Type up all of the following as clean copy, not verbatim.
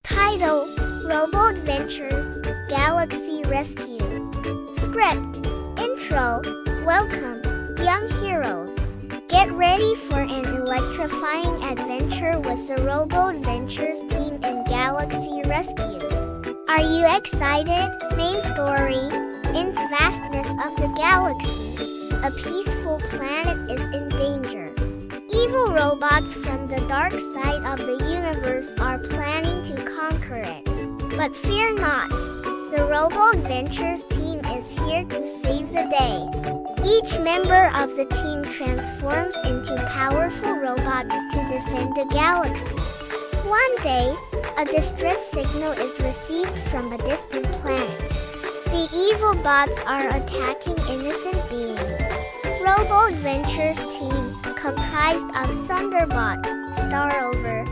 Title: RoboAdventures Galaxy Rescue. Script: Intro. Welcome, young heroes. Get ready for an electrifying adventure with the RoboAdventures team in Galaxy Rescue. Are you excited? Main story: in the vastness of the galaxy, a peaceful planet is in danger. Evil robots from the dark side of the universe are planning to conquer it. But fear not, the RoboAdventures team is here to save the day. Each member of the team transforms into powerful robots to defend the galaxy. One day, a distress signal is received from a distant planet. The evil bots are attacking innocent beings. RoboAdventures team, comprised of Thunderbot, Starover,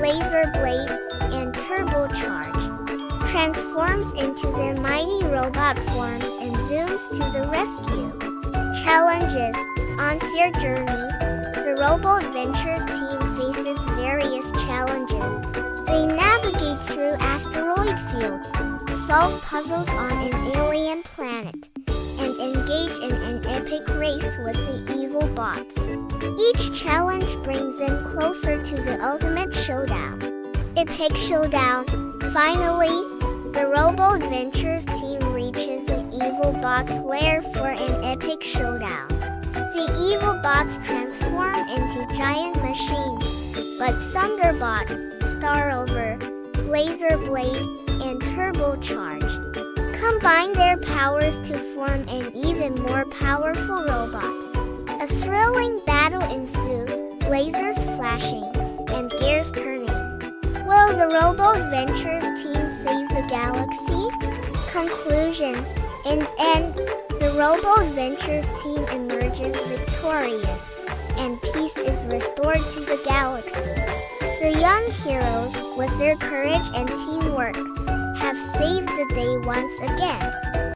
Laserblade, and Turbocharge, transforms into their mighty robot forms and zooms to the rescue. Challenges: on their journey, the RoboAdventures team faces various challenges. They navigate through asteroid fields, solve puzzles on an alien planet, and engage in an epic race with the evil bots. Each challenge brings them closer to the ultimate showdown. Epic Showdown. Finally, the RoboAdventures team reaches the evil bots' lair for an epic showdown. The evil bots transform into giant machines, but Thunderbot, Starover, Laserblade, and Turbocharge combine their powers to form an even more powerful robot. A thrilling battle ensues, lasers flashing, and gears turning. Will the RoboAdventures team save the galaxy? Conclusion: in the end, the RoboAdventures team emerges victorious, and peace is restored to the galaxy. The young heroes, with their courage and teamwork, have saved the day once again.